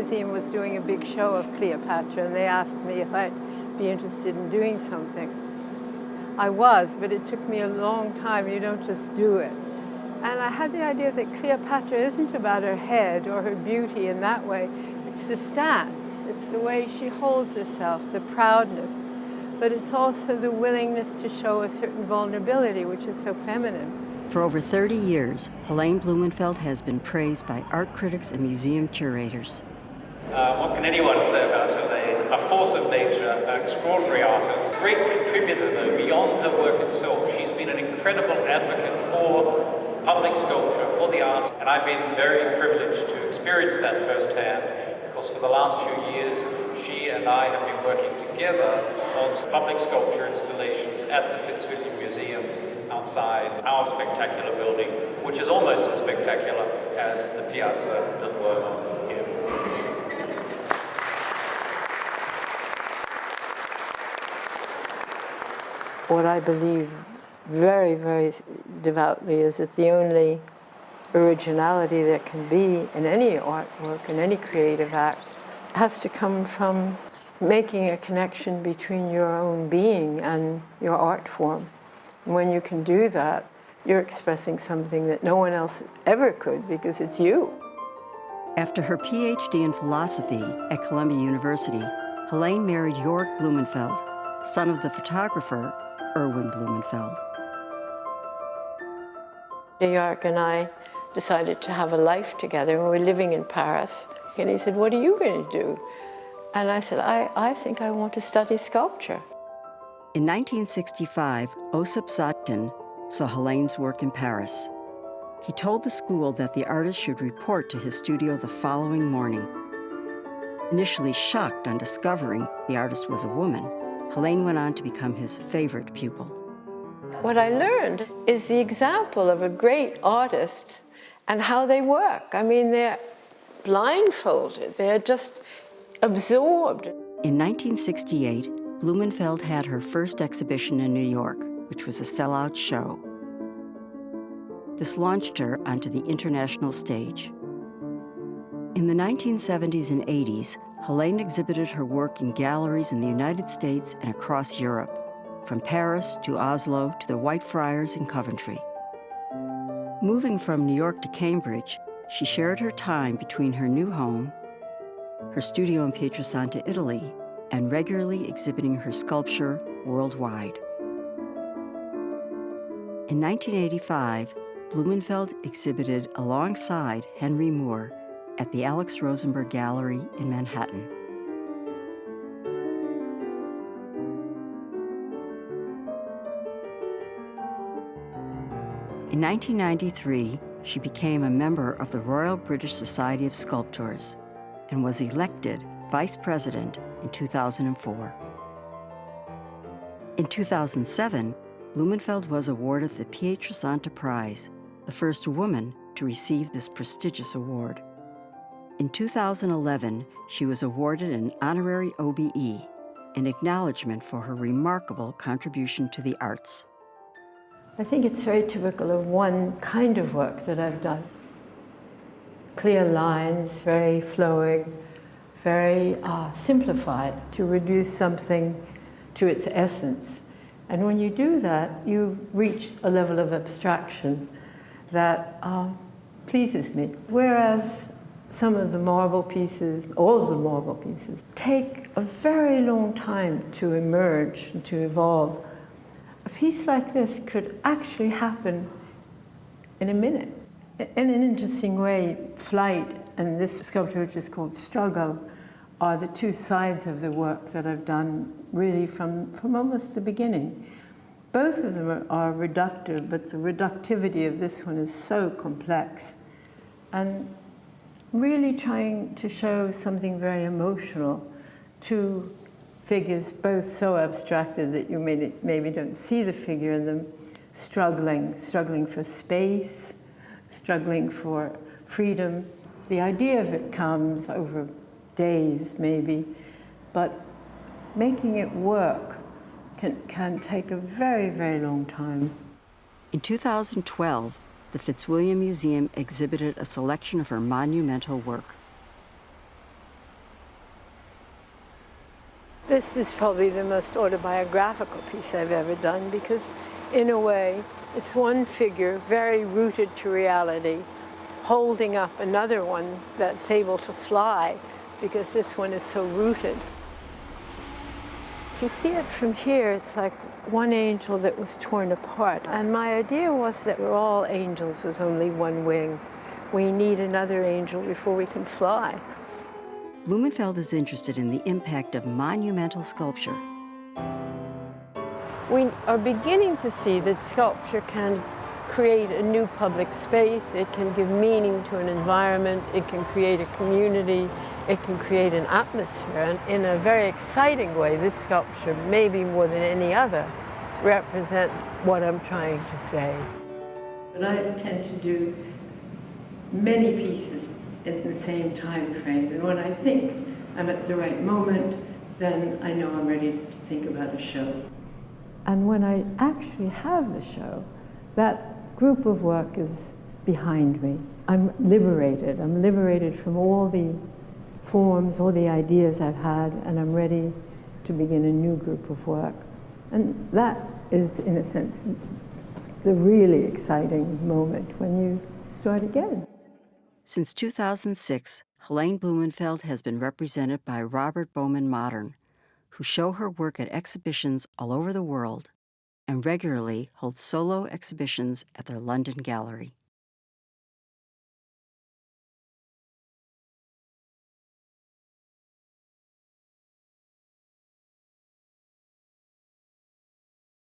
Museum was doing a big show of Cleopatra, and they asked me if I'd be interested in doing something. I was, but it took me a long time. You don't just do it. And I had the idea that Cleopatra isn't about her head or her beauty in that way. It's the stance. It's the way she holds herself, the proudness. But it's also the willingness to show a certain vulnerability, which is so feminine. For over 30 years, Helaine Blumenfeld has been praised by art critics and museum curators. What can anyone say about Helaine? A force of nature, an extraordinary artist, great contributor, though, beyond her work itself. She's been an incredible advocate for public sculpture, for the arts, and I've been very privileged to experience that firsthand, because for the last few years, she and I have been working together on public sculpture installations at the Fitzwilliam Museum outside our spectacular building, which is almost as spectacular as the Piazza del Duomo here. What I believe very, very devoutly is that the only originality there can be in any artwork, in any creative act, has to come from making a connection between your own being and your art form. And when you can do that, you're expressing something that no one else ever could, because it's you. After her PhD in philosophy at Columbia University, Helaine married York Blumenfeld, son of the photographer Erwin Blumenfeld. York and I decided to have a life together, and we were living in Paris. And he said, "What are you going to do?" And I said, I think I want to study sculpture. In 1965, Osip Zatkin saw Helaine's work in Paris. He told the school that the artist should report to his studio the following morning. Initially shocked on discovering the artist was a woman, Helaine went on to become his favorite pupil. What I learned is the example of a great artist and how they work. I mean, they're blindfolded, they're just absorbed. In 1968, Blumenfeld had her first exhibition in New York, which was a sellout show. This launched her onto the international stage. In the 1970s and 80s, Helaine exhibited her work in galleries in the United States and across Europe, from Paris to Oslo to the Whitefriars in Coventry. Moving from New York to Cambridge, she shared her time between her new home, her studio in Pietrasanta, Italy, and regularly exhibiting her sculpture worldwide. In 1985, Blumenfeld exhibited alongside Henry Moore at the Alex Rosenberg Gallery in Manhattan. In 1993, she became a member of the Royal British Society of Sculptors and was elected vice president in 2004. In 2007, Blumenfeld was awarded the Pietrasanta Prize, the first woman to receive this prestigious award. In 2011, she was awarded an honorary OBE, an acknowledgement for her remarkable contribution to the arts. I think it's very typical of one kind of work that I've done. Clear lines, very flowing, very simplified to reduce something to its essence. And when you do that, you reach a level of abstraction that pleases me. Whereas some of the marble pieces, all of the marble pieces, take a very long time to emerge and to evolve. A piece like this could actually happen in a minute. In an interesting way, flight and this sculpture, which is called Struggle, are the two sides of the work that I've done really from almost the beginning. Both of them are reductive, but the reductivity of this one is so complex. And really trying to show something very emotional, two figures both so abstracted that you maybe don't see the figure in them, struggling for space, struggling for freedom. The idea of it comes over days maybe, but making it work can take a very, very long time. In 2012, the Fitzwilliam Museum exhibited a selection of her monumental work. This is probably the most autobiographical piece I've ever done because, in a way, it's one figure very rooted to reality, holding up another one that's able to fly because this one is so rooted. If you see it from here, it's like one angel that was torn apart. And my idea was that we're all angels with only one wing. We need another angel before we can fly. Blumenfeld is interested in the impact of monumental sculpture. We are beginning to see that sculpture can create a new public space, it can give meaning to an environment, it can create a community, it can create an atmosphere. And in a very exciting way, this sculpture, maybe more than any other, represents what I'm trying to say. And I tend to do many pieces in the same time frame. And when I think I'm at the right moment, then I know I'm ready to think about a show. And when I actually have the show, that group of work is behind me. I'm liberated. I'm liberated from all the forms, all the ideas I've had, and I'm ready to begin a new group of work. And that is, in a sense, the really exciting moment when you start again. Since 2006, Helaine Blumenfeld has been represented by Robert Bowman Modern, who show her work at exhibitions all over the world and regularly hold solo exhibitions at their London gallery.